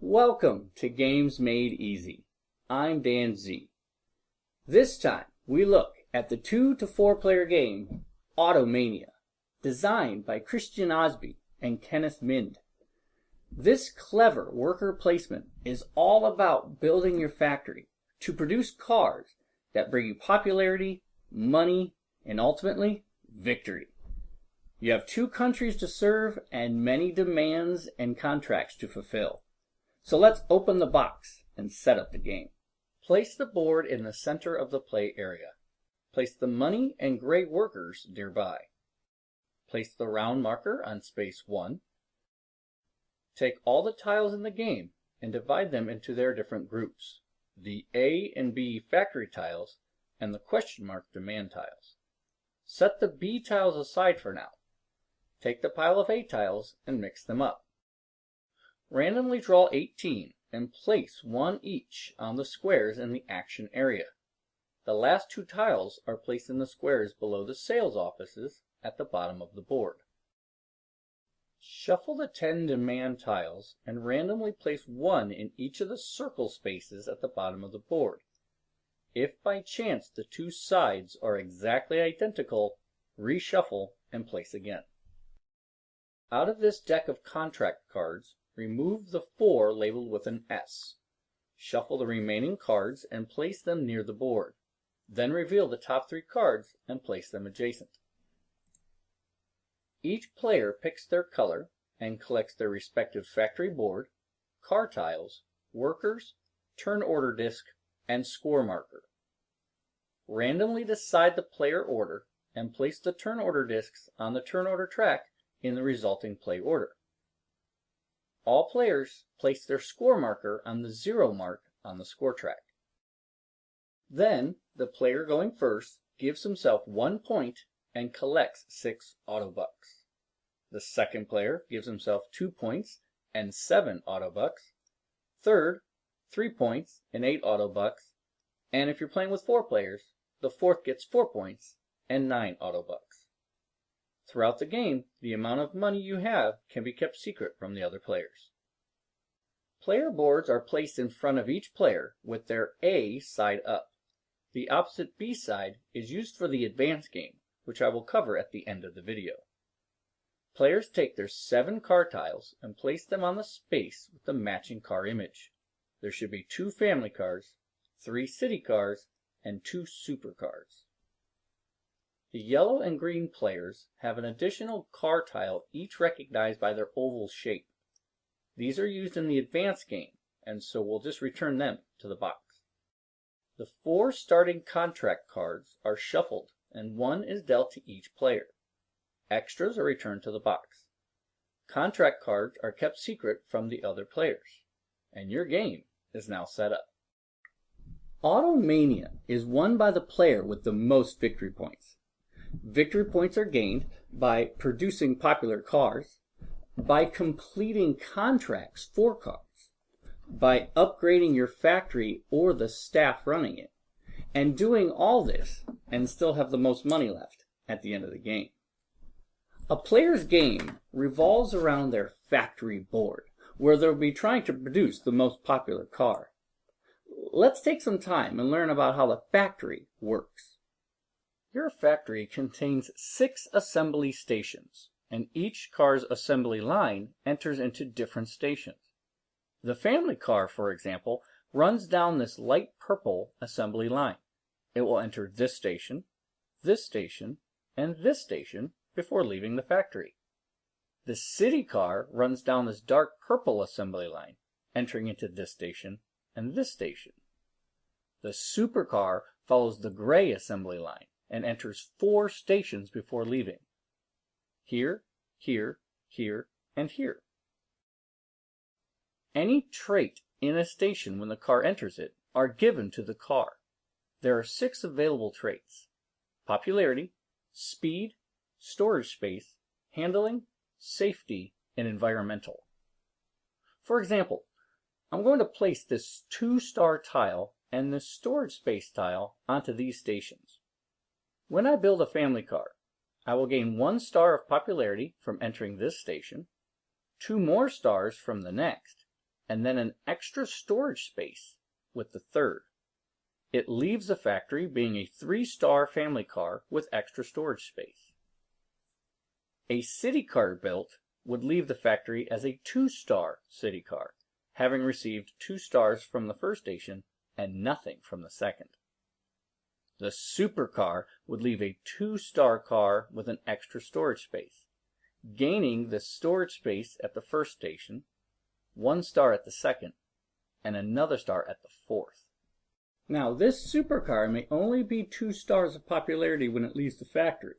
Welcome to Games Made Easy. I'm Dan Z. This time we look at the 2 to 4 player game Automania, designed by Christian Osby and Kenneth Mind. This clever worker placement is all about building your factory to produce cars that bring you popularity, money, and ultimately victory. You have 2 countries to serve and many demands and contracts to fulfill. So let's open the box and set up the game. Place the board in the center of the play area. Place the money and gray workers nearby. Place the round marker on space 1. Take all the tiles in the game and divide them into their different groups, the A and B factory tiles and the question mark demand tiles. Set the B tiles aside for now. Take the pile of A tiles and mix them up. Randomly draw 18 and place 1 each on the squares in the action area. The last 2 tiles are placed in the squares below the sales offices at the bottom of the board. Shuffle the 10 demand tiles and randomly place 1 in each of the circle spaces at the bottom of the board. If by chance the 2 sides are exactly identical, reshuffle and place again. Out of this deck of contract cards, remove the 4 labeled with an S. Shuffle the remaining cards and place them near the board. Then reveal the top 3 cards and place them adjacent. Each player picks their color and collects their respective factory board, car tiles, workers, turn order disc, and score marker. Randomly decide the player order and place the turn order discs on the turn order track in the resulting play order. All players place their score marker on the 0 mark on the score track. Then, the player going first gives himself 1 point and collects 6 Autobucks. The second player gives himself 2 points and 7 Autobucks. Third, 3 points and 8 Autobucks. And if you're playing with 4 players, the fourth gets 4 points and 9 Autobucks. Throughout the game, the amount of money you have can be kept secret from the other players. Player boards are placed in front of each player with their A side up. The opposite B side is used for the advanced game, which I will cover at the end of the video. Players take their 7 car tiles and place them on the space with the matching car image. There should be 2 family cars, 3 city cars, and 2 supercars. The yellow and green players have an additional car tile each recognized by their oval shape. These are used in the advanced game, and so we'll just return them to the box. The 4 starting contract cards are shuffled and 1 is dealt to each player. Extras are returned to the box. Contract cards are kept secret from the other players, and your game is now set up. Automania is won by the player with the most victory points. Victory points are gained by producing popular cars, by completing contracts for cars, by upgrading your factory or the staff running it, and doing all this and still have the most money left at the end of the game. A player's game revolves around their factory board, where they'll be trying to produce the most popular car. Let's take some time and learn about how the factory works. Your factory contains 6 assembly stations, and each car's assembly line enters into different stations. The family car, for example, runs down this light purple assembly line. It will enter this station, and this station before leaving the factory. The city car runs down this dark purple assembly line, entering into this station and this station. The supercar follows the gray assembly line and enters 4 stations before leaving. Here, here, here, and here. Any trait in a station when the car enters it are given to the car. There are 6 available traits: popularity, speed, storage space, handling, safety, and environmental. For example, I'm going to place this 2-star tile and the storage space tile onto these stations. When I build a family car, I will gain 1 star of popularity from entering this station, 2 more stars from the next, and then an extra storage space with the third. It leaves the factory being a 3-star family car with extra storage space. A city car built would leave the factory as a 2-star city car, having received 2 stars from the first station and nothing from the second. The supercar would leave a 2-star car with an extra storage space, gaining the storage space at the first station, 1 star at the second, and another star at the fourth. Now, this supercar may only be 2 stars of popularity when it leaves the factory,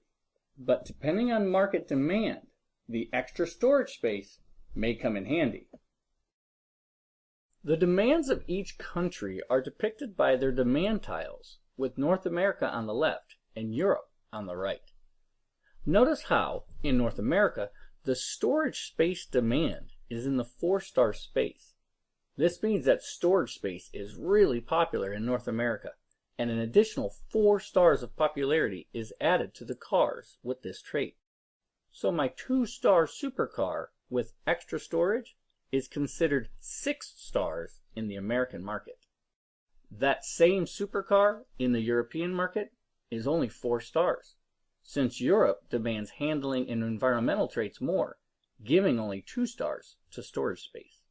but depending on market demand, the extra storage space may come in handy. The demands of each country are depicted by their demand tiles, with North America on the left and Europe on the right. Notice how, in North America, the storage space demand is in the 4-star space. This means that storage space is really popular in North America, and an additional 4 stars of popularity is added to the cars with this trait. So my 2-star supercar with extra storage is considered 6 stars in the American market. That same supercar in the European market is only 4 stars, since Europe demands handling and environmental traits more, giving only 2 stars to storage space.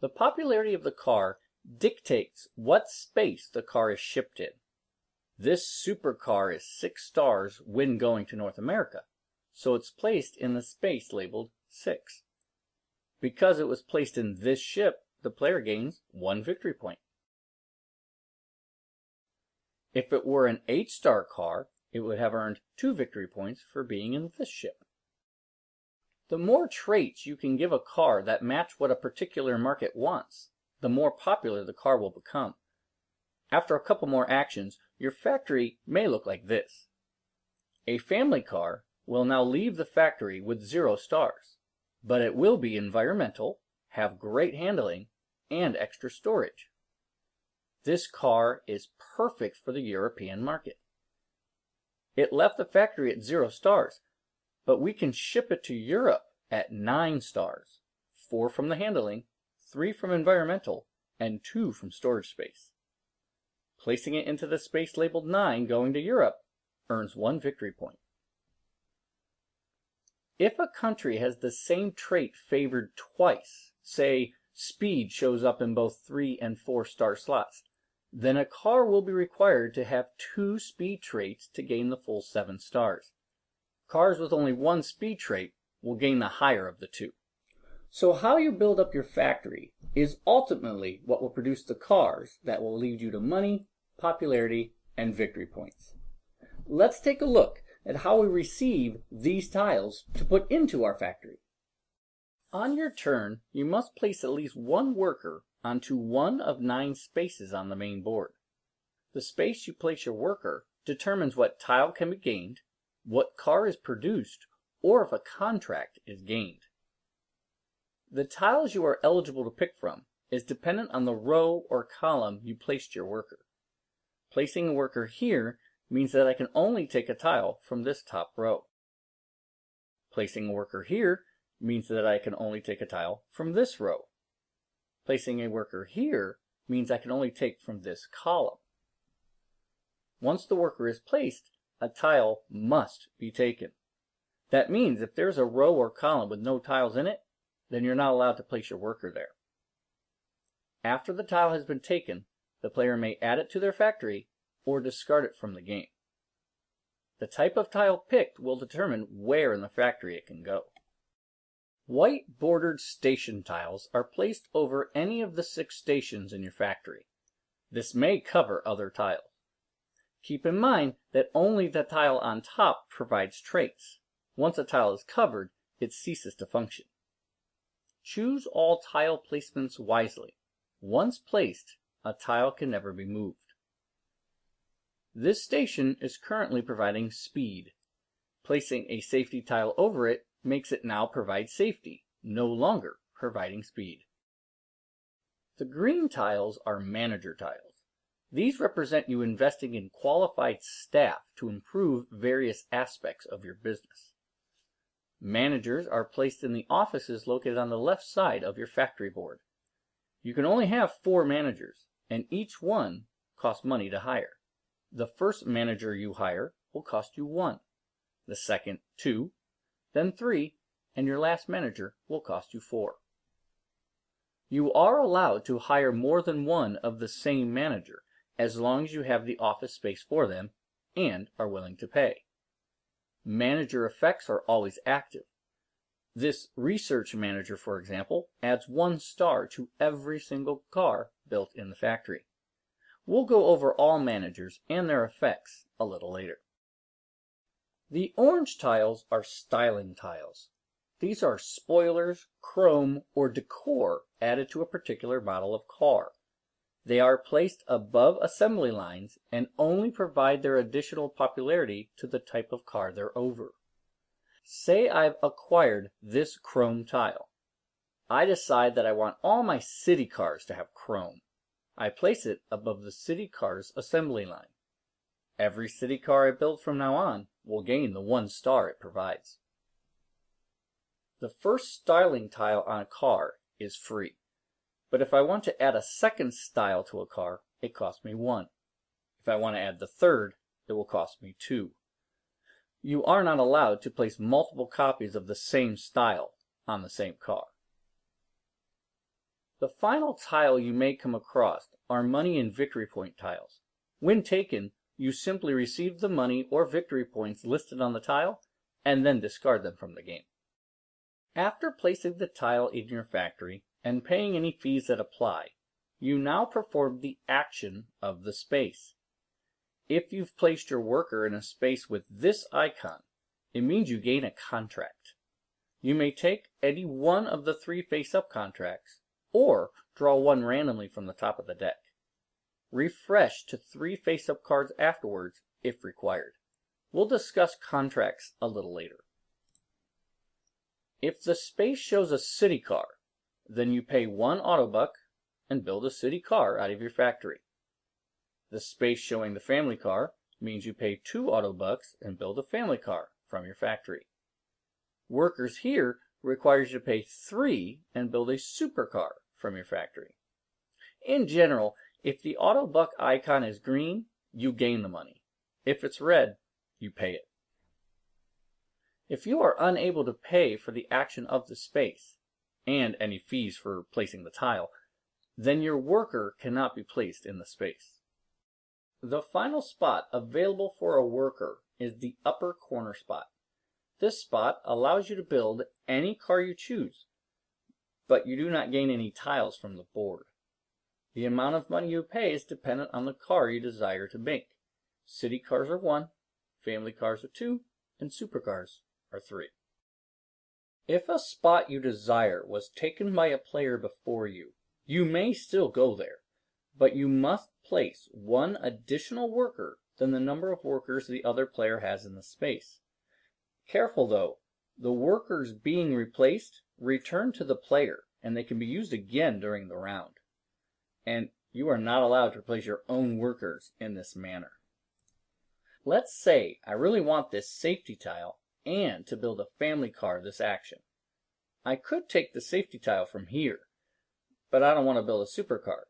The popularity of the car dictates what space the car is shipped in. This supercar is 6 stars when going to North America, so it's placed in the space labeled 6. Because it was placed in this ship, the player gains 1 victory point. If it were an 8-star car, it would have earned 2 victory points for being in this ship. The more traits you can give a car that match what a particular market wants, the more popular the car will become. After a couple more actions, your factory may look like this. A family car will now leave the factory with 0 stars, but it will be environmental, have great handling, and extra storage. This car is perfect for the European market. It left the factory at 0 stars, but we can ship it to Europe at 9 stars, 4 from the handling, 3 from environmental, and 2 from storage space. Placing it into the space labeled 9 going to Europe earns 1 victory point. If a country has the same trait favored twice, say speed shows up in both 3 and 4-star slots, then a car will be required to have 2 speed traits to gain the full 7 stars. Cars with only 1 speed trait will gain the higher of the 2. So how you build up your factory is ultimately what will produce the cars that will lead you to money, popularity, and victory points. Let's take a look at how we receive these tiles to put into our factory. On your turn, you must place at least 1 worker onto 1 of 9 spaces on the main board. The space you place your worker determines what tile can be gained, what car is produced, or if a contract is gained. The tiles you are eligible to pick from is dependent on the row or column you placed your worker. Placing a worker here means that I can only take a tile from this top row. Placing a worker here means that I can only take a tile from this row. Placing a worker here means I can only take from this column. Once the worker is placed, a tile must be taken. That means if there's a row or column with no tiles in it, then you're not allowed to place your worker there. After the tile has been taken, the player may add it to their factory or discard it from the game. The type of tile picked will determine where in the factory it can go. White bordered station tiles are placed over any of the 6 stations in your factory. This may cover other tiles. Keep in mind that only the tile on top provides traits. Once a tile is covered, it ceases to function. Choose all tile placements wisely. Once placed, a tile can never be moved. This station is currently providing speed. Placing a safety tile over it makes it now provide safety, no longer providing speed. The green tiles are manager tiles. These represent you investing in qualified staff to improve various aspects of your business. Managers are placed in the offices located on the left side of your factory board. You can only have 4 managers, and each one costs money to hire. The first manager you hire will cost you 1, the second 2, then 3, and your last manager will cost you 4. You are allowed to hire more than one of the same manager, as long as you have the office space for them and are willing to pay. Manager effects are always active. This research manager, for example, adds 1 star to every single car built in the factory. We'll go over all managers and their effects a little later. The orange tiles are styling tiles. These are spoilers, chrome, or decor added to a particular model of car. They are placed above assembly lines and only provide their additional popularity to the type of car they're over. Say I've acquired this chrome tile. I decide that I want all my city cars to have chrome. I place it above the city car's assembly line. Every city car I build from now on will gain the 1 star it provides. The first styling tile on a car is free. But if I want to add a second style to a car, it costs me 1. If I want to add the third, it will cost me 2. You are not allowed to place multiple copies of the same style on the same car. The final tile you may come across are money and victory point tiles. When taken, you simply receive the money or victory points listed on the tile and then discard them from the game. After placing the tile in your factory and paying any fees that apply, you now perform the action of the space. If you've placed your worker in a space with this icon, it means you gain a contract. You may take any one of the 3 face-up contracts, or draw one randomly from the top of the deck. Refresh to 3 face-up cards afterwards if required. We'll discuss contracts a little later. If the space shows a city car, then you pay 1 Autobuck and build a city car out of your factory. The space showing the family car means you pay 2 Autobucks and build a family car from your factory. Workers here requires you to pay 3 and build a supercar from your factory. In general, if the Autobuck icon is green, you gain the money. If it's red, you pay it. If you are unable to pay for the action of the space, and any fees for placing the tile, then your worker cannot be placed in the space. The final spot available for a worker is the upper corner spot. This spot allows you to build any car you choose, but you do not gain any tiles from the board. The amount of money you pay is dependent on the car you desire to make. City cars are 1, family cars are 2, and supercars are 3. If a spot you desire was taken by a player before you, you may still go there, but you must place 1 additional worker than the number of workers the other player has in the space. Careful though, the workers being replaced return to the player and they can be used again during the round. And you are not allowed to replace your own workers in this manner. Let's say I really want this safety tile and to build a family car this action. I could take the safety tile from here, but I don't want to build a supercar.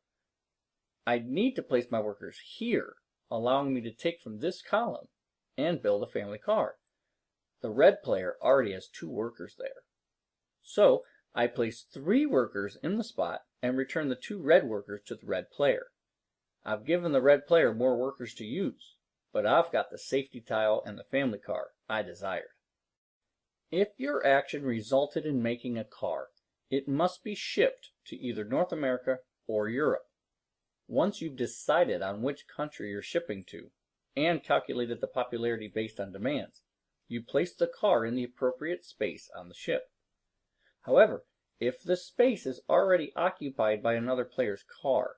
I'd need to place my workers here, allowing me to take from this column and build a family car. The red player already has 2 workers there. So I place 3 workers in the spot and return the 2 red workers to the red player. I've given the red player more workers to use, but I've got the safety tile and the family car I desired. If your action resulted in making a car, it must be shipped to either North America or Europe. Once you've decided on which country you're shipping to and calculated the popularity based on demands, you place the car in the appropriate space on the ship. However, if the space is already occupied by another player's car,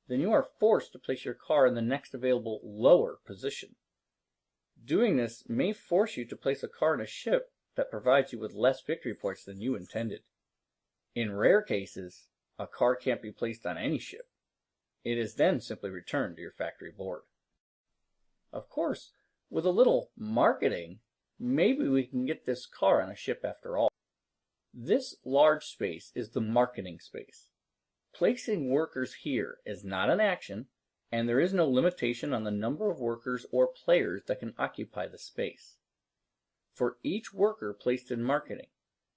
then you are forced to place your car in the next available lower position. Doing this may force you to place a car in a ship that provides you with less victory points than you intended. In rare cases, a car can't be placed on any ship. It is then simply returned to your factory board. Of course, with a little marketing, maybe we can get this car on a ship after all. This large space is the marketing space. Placing workers here is not an action, and there is no limitation on the number of workers or players that can occupy the space. For each worker placed in marketing,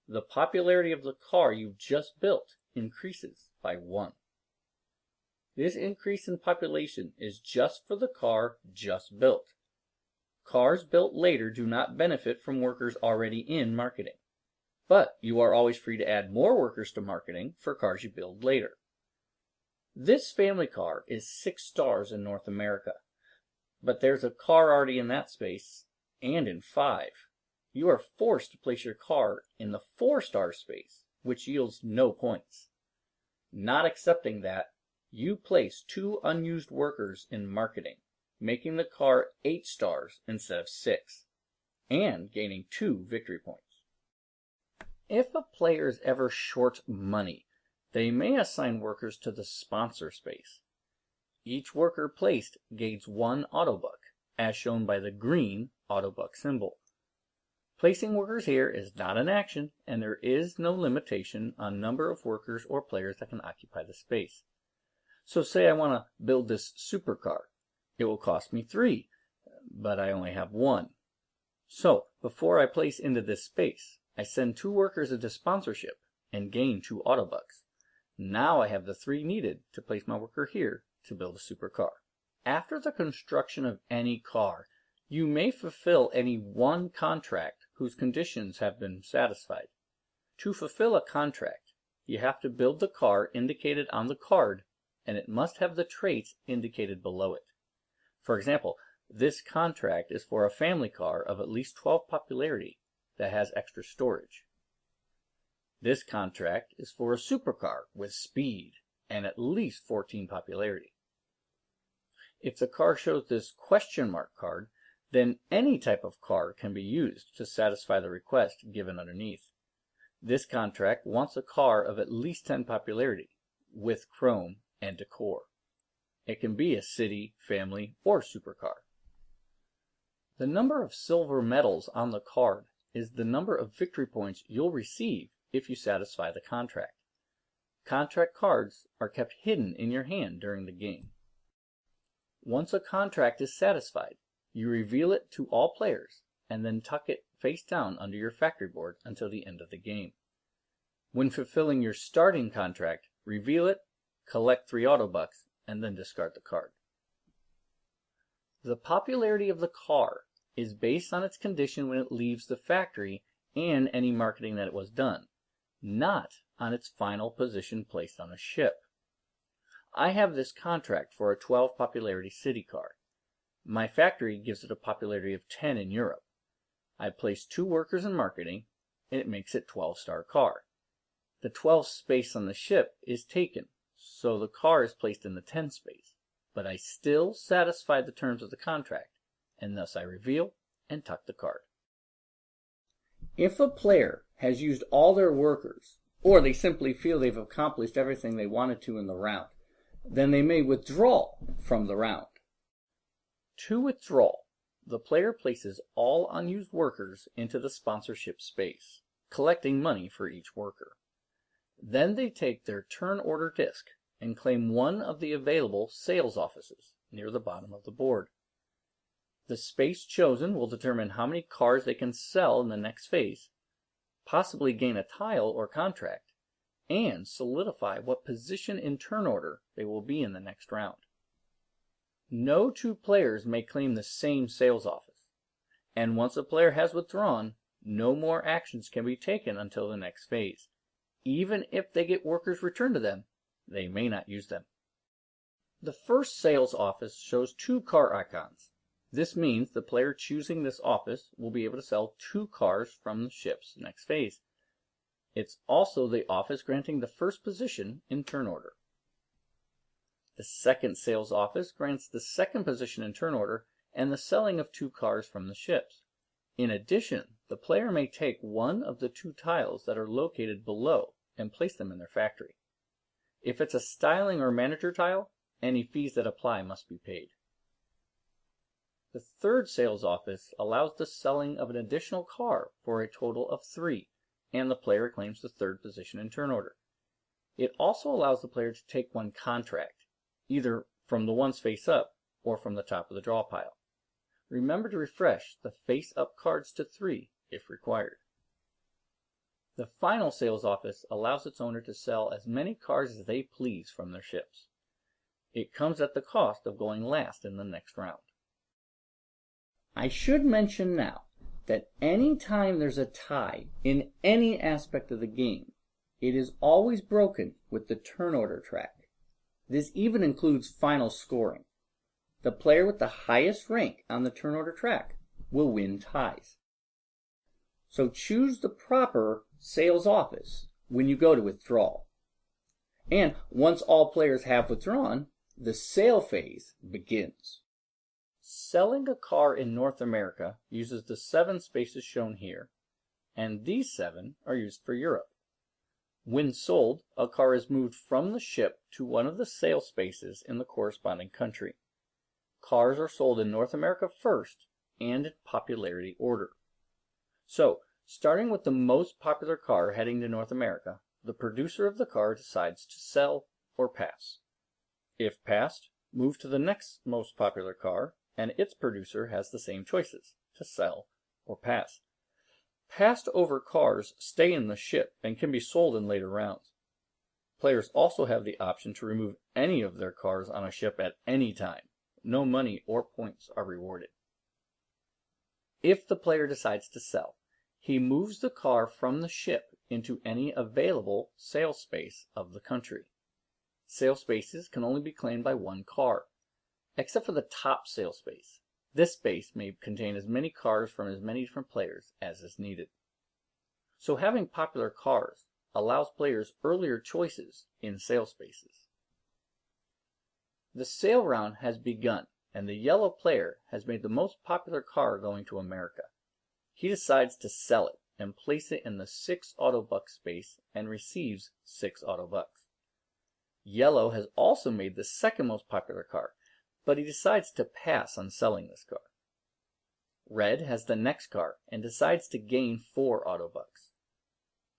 the popularity of the car you've just built increases by 1. This increase in population is just for the car just built. Cars built later do not benefit from workers already in marketing, but you are always free to add more workers to marketing for cars you build later. This family car is 6 stars in North America, but there's a car already in that space and in 5. You are forced to place your car in the 4-star space, which yields no points. Not accepting that, you place 2 unused workers in marketing, making the car 8 stars instead of 6, and gaining 2 victory points. If a player is ever short money, they may assign workers to the sponsor space. Each worker placed gains 1 Autobuck, as shown by the green Autobuck symbol. Placing workers here is not an action, and there is no limitation on number of workers or players that can occupy the space. So say I want to build this supercar. It will cost me 3, but I only have 1. So before I place into this space, I send 2 workers into sponsorship and gain 2 Autobucks. Now I have the 3 needed to place my worker here to build a supercar. After the construction of any car, you may fulfill any one contract whose conditions have been satisfied. To fulfill a contract, you have to build the car indicated on the card, and it must have the traits indicated below it. For example, this contract is for a family car of at least 12 popularity that has extra storage. This contract is for a supercar with speed and at least 14 popularity. If the car shows this question mark card, then any type of car can be used to satisfy the request given underneath. This contract wants a car of at least 10 popularity, with chrome and decor. It can be a city, family, or supercar. The number of silver medals on the card is the number of victory points you'll receive if you satisfy the contract. Contract cards are kept hidden in your hand during the game. Once a contract is satisfied, you reveal it to all players and then tuck it face down under your factory board until the end of the game. When fulfilling your starting contract, reveal it, collect 3 Autobucks, and then discard the card. The popularity of the car is based on its condition when it leaves the factory and any marketing that it was done, not on its final position placed on a ship. I have this contract for a 12 popularity city car. My factory gives it a popularity of 10 in Europe. I place 2 workers in marketing, and it makes it 12-star car. The 12 space on the ship is taken, so the car is placed in the 10 space, but I still satisfy the terms of the contract, and thus I reveal and tuck the card. If a player has used all their workers, or they simply feel they've accomplished everything they wanted to in the round, then they may withdraw from the round. To withdraw, the player places all unused workers into the sponsorship space, collecting money for each worker. Then they take their turn order disc and claim one of the available sales offices near the bottom of the board. The space chosen will determine how many cars they can sell in the next phase, possibly gain a tile or contract, and solidify what position in turn order they will be in the next round. No 2 players may claim the same sales office, and once a player has withdrawn, no more actions can be taken until the next phase. Even if they get workers returned to them, they may not use them. The first sales office shows 2 car icons. This means the player choosing this office will be able to sell 2 cars from the ship's next phase. It's also the office granting the first position in turn order. The second sales office grants the second position in turn order and the selling of 2 cars from the ships. In addition, the player may take one of the 2 tiles that are located below and place them in their factory. If it's a styling or manager tile, Any fees that apply must be paid. The third sales office allows the selling of an additional car for a total of 3, and the player claims the third position in turn order. It also allows the player to take one contract, either from the ones face up or from the top of the draw pile. Remember to refresh the face up cards to 3 if required. The final sales office allows its owner to sell as many cars as they please from their ships. It comes at the cost of going last in the next round. I should mention now that any time there's a tie in any aspect of the game, it is always broken with the turn order track. This even includes final scoring. The player with the highest rank on the turn order track will win ties. So choose the proper sales office when you go to withdraw. And once all players have withdrawn, the sale phase begins. Selling a car in North America uses the 7 spaces shown here, and these 7 are used for Europe. When sold, a car is moved from the ship to one of the sale spaces in the corresponding country. Cars are sold in North America first and in popularity order. So, starting with the most popular car heading to North America, the producer of the car decides to sell or pass. If passed, move to the next most popular car, and its producer has the same choices, to sell or pass. Passed over cars stay in the ship and can be sold in later rounds. Players also have the option to remove any of their cars on a ship at any time. No money or points are rewarded. If the player decides to sell, he moves the car from the ship into any available sale space of the country. Sale spaces can only be claimed by one car, except for the top sale space. This space may contain as many cars from as many different players as is needed. So having popular cars allows players earlier choices in sale spaces. The sale round has begun, and the yellow player has made the most popular car going to America. He decides to sell it and place it in the 6 Autobucks space and receives 6 Autobucks. Yellow has also made the second most popular car, but he decides to pass on selling this car. Red has the next car and decides to gain 4 Autobucks.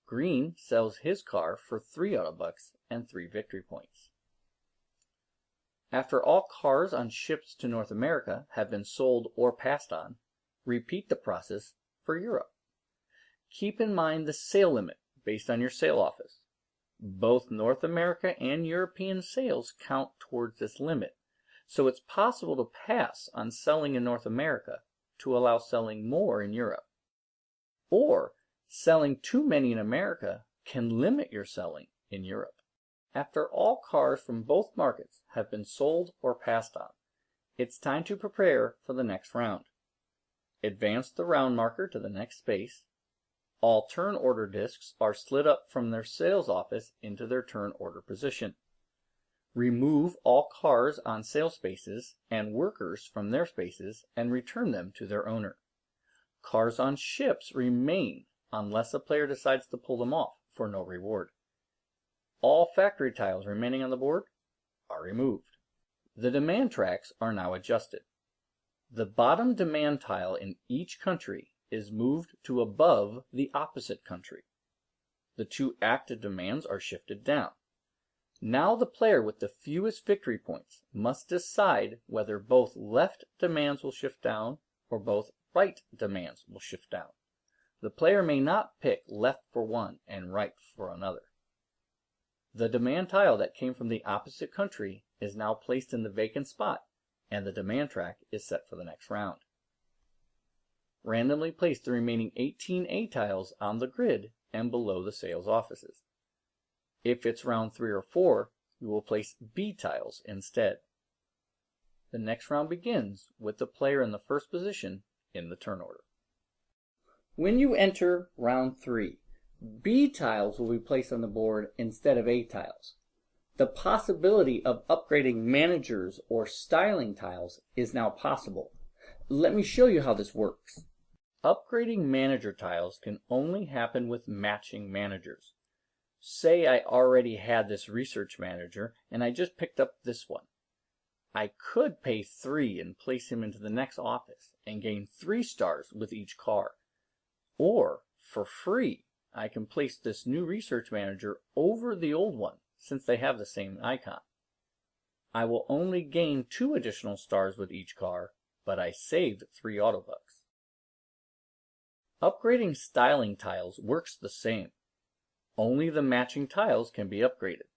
Green sells his car for 3 Autobucks and 3 victory points. After all cars on ships to North America have been sold or passed on, repeat the process for Europe. Keep in mind the sale limit based on your sale office. Both North America and European sales count towards this limit, so it's possible to pass on selling in North America to allow selling more in Europe. Or selling too many in America can limit your selling in Europe. After all cars from both markets have been sold or passed on, it's time to prepare for the next round. Advance the round marker to the next space. All turn order discs are slid up from their sales office into their turn order position. Remove all cars on sale spaces and workers from their spaces and return them to their owner. Cars on ships remain unless a player decides to pull them off for no reward. All factory tiles remaining on the board are removed. The demand tracks are now adjusted. The bottom demand tile in each country is moved to above the opposite country. The 2 active demands are shifted down. Now the player with the fewest victory points must decide whether both left demands will shift down or both right demands will shift down. The player may not pick left for one and right for another. The demand tile that came from the opposite country is now placed in the vacant spot, and the demand track is set for the next round. Randomly place the remaining 18 A tiles on the grid and below the sales offices. If it's round 3 or 4, you will place B tiles instead. The next round begins with the player in the first position in the turn order. When you enter round 3, B tiles will be placed on the board instead of A tiles. The possibility of upgrading managers or styling tiles is now possible. Let me show you how this works. Upgrading manager tiles can only happen with matching managers. Say I already had this research manager and I just picked up this one. I could pay 3 and place him into the next office and gain 3 stars with each car. Or, for free, I can place this new research manager over the old one since they have the same icon. I will only gain 2 additional stars with each car, but I saved 3 Autobucks. Upgrading styling tiles works the same. Only the matching tiles can be upgraded.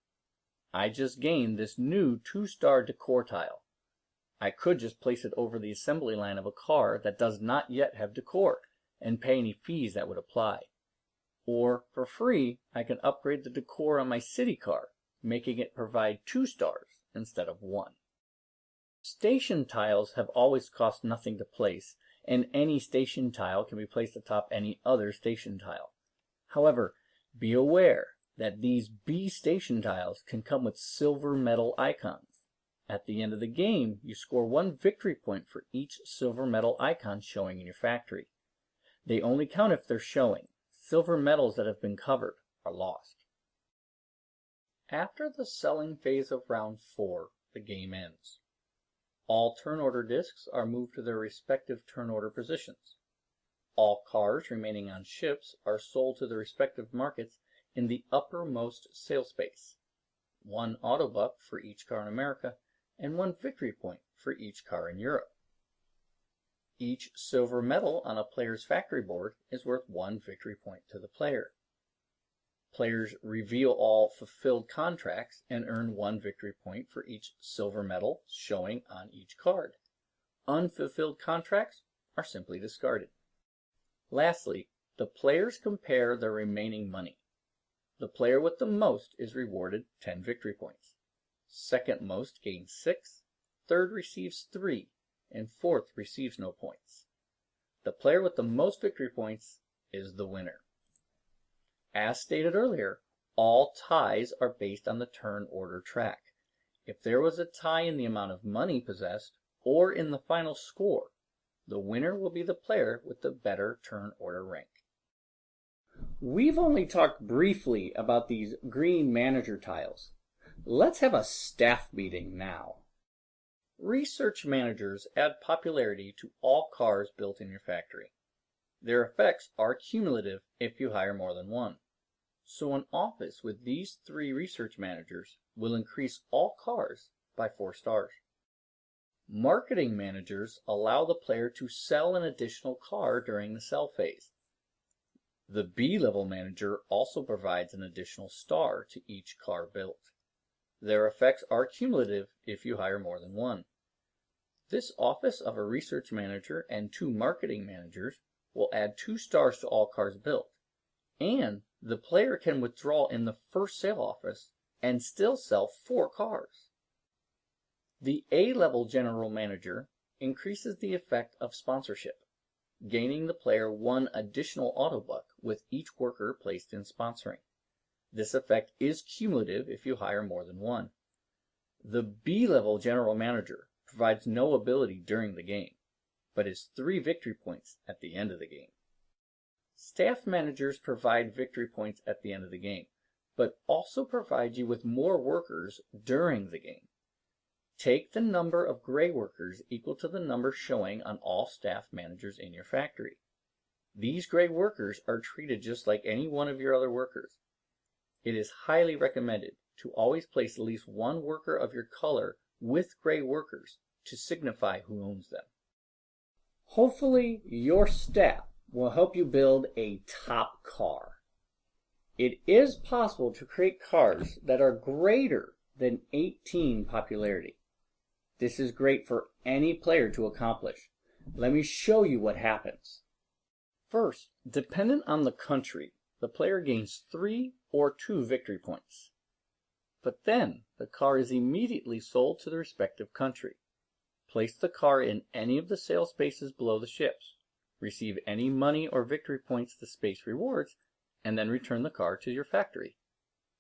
I just gained this new 2-star decor tile. I could just place it over the assembly line of a car that does not yet have decor and pay any fees that would apply. Or, for free, I can upgrade the decor on my city car, making it provide 2 stars instead of 1. Station tiles have always cost nothing to place, and any station tile can be placed atop any other station tile. However, be aware that these B station tiles can come with silver metal icons. At the end of the game, you score 1 victory point for each silver metal icon showing in your factory. They only count if they're showing. Silver metals that have been covered are lost. After the selling phase of round 4, the game ends. All turn order discs are moved to their respective turn order positions. All cars remaining on ships are sold to their respective markets in the uppermost sale space. 1 Autobuck for each car in America and 1 victory point for each car in Europe. Each silver medal on a player's factory board is worth 1 victory point to the player. Players reveal all fulfilled contracts and earn 1 victory point for each silver medal showing on each card. Unfulfilled contracts are simply discarded. Lastly, the players compare their remaining money. The player with the most is rewarded 10 victory points. Second most gains 6, third receives 3, and fourth receives no points. The player with the most victory points is the winner. As stated earlier, all ties are based on the turn order track. If there was a tie in the amount of money possessed or in the final score, the winner will be the player with the better turn order rank. We've only talked briefly about these green manager tiles. Let's have a staff meeting now. Research managers add popularity to all cars built in your factory. Their effects are cumulative if you hire more than one. So an office with these 3 research managers will increase all cars by 4 stars. Marketing managers allow the player to sell an additional car during the sell phase. The B-level manager also provides an additional star to each car built. Their effects are cumulative if you hire more than one. This office of a research manager and 2 marketing managers will add 2 stars to all cars built, and the player can withdraw in the first sale office and still sell 4 cars. The A-level general manager increases the effect of sponsorship, gaining the player 1 additional Autobuck with each worker placed in sponsoring. This effect is cumulative if you hire more than one. The B-level general manager provides no ability during the game, but is 3 victory points at the end of the game. Staff managers provide victory points at the end of the game, but also provide you with more workers during the game. Take the number of gray workers equal to the number showing on all staff managers in your factory. These gray workers are treated just like any one of your other workers. It is highly recommended to always place at least 1 worker of your color with gray workers to signify who owns them. Hopefully, your staff will help you build a top car. It is possible to create cars that are greater than 18 popularity. This is great for any player to accomplish. Let me show you what happens. First, dependent on the country, the player gains 3 or 2 victory points. But then, the car is immediately sold to the respective country. Place the car in any of the sale spaces below the ships, receive any money or victory points the space rewards, and then return the car to your factory.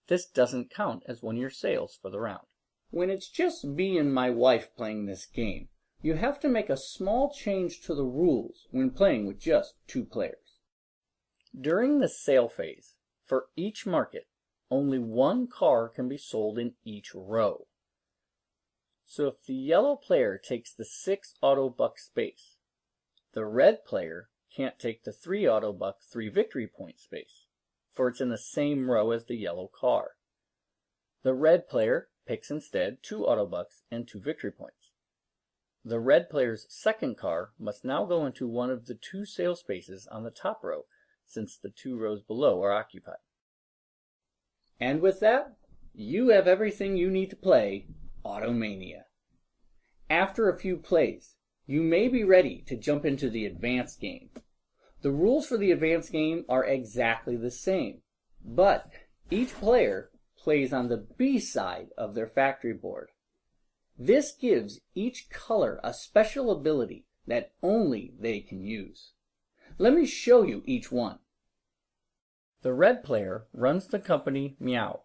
This doesn't count as one of your sales for the round. When it's just me and my wife playing this game, you have to make a small change to the rules when playing with just 2 players. During the sale phase, for each market, only 1 car can be sold in each row. So if the yellow player takes the 6 Autobuck space, the red player can't take the 3 Autobuck 3 victory point space, for it's in the same row as the yellow car. The red player picks instead 2 Autobucks and 2 victory points. The red player's second car must now go into one of the 2 sale spaces on the top row, since the 2 rows below are occupied. And with that, you have everything you need to play Automania. After a few plays, you may be ready to jump into the advanced game. The rules for the advanced game are exactly the same, but each player plays on the B side of their factory board. This gives each color a special ability that only they can use. Let me show you each one. The red player runs the company Meow.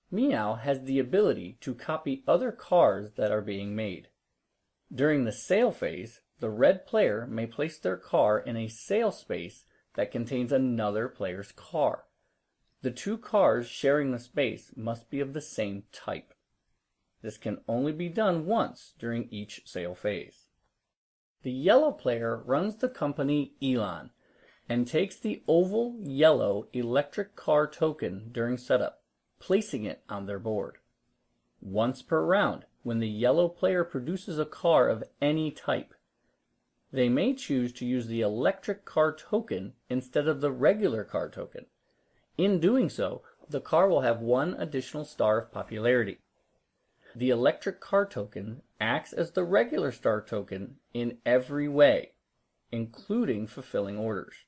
Meow has the ability to copy other cars that are being made. During the sale phase, the red player may place their car in a sale space that contains another player's car. The 2 cars sharing the space must be of the same type. This can only be done once during each sale phase. The yellow player runs the company Elon and takes the oval yellow electric car token during setup, placing it on their board. Once per round, when the yellow player produces a car of any type, they may choose to use the electric car token instead of the regular car token. In doing so, the car will have 1 additional star of popularity. The electric car token acts as the regular star token in every way, including fulfilling orders.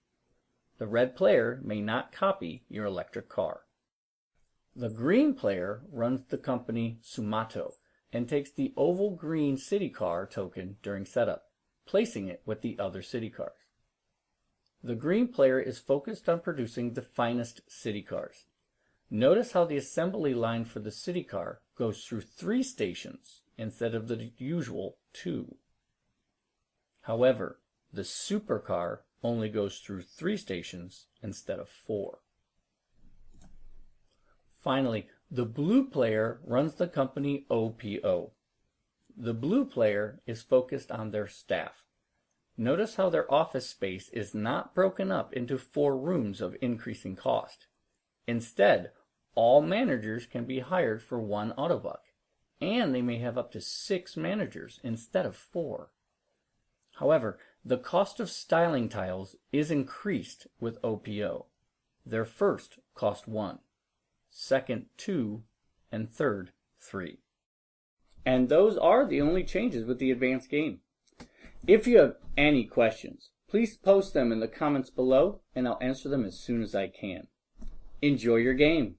The red player may not copy your electric car. The green player runs the company Sumato and takes the oval green city car token during setup, placing it with the other city cars. The green player is focused on producing the finest city cars. Notice how the assembly line for the city car goes through 3 stations instead of the usual 2. However, the supercar only goes through 3 stations instead of 4. Finally, the blue player runs the company OPO. The blue player is focused on their staff. Notice how their office space is not broken up into 4 rooms of increasing cost. Instead, all managers can be hired for 1 Autobuck, and they may have up to 6 managers instead of 4. However, the cost of styling tiles is increased with OPO. Their first cost 1, second 2, and third 3. And those are the only changes with the advanced game. If you have any questions, please post them in the comments below and I'll answer them as soon as I can. Enjoy your game!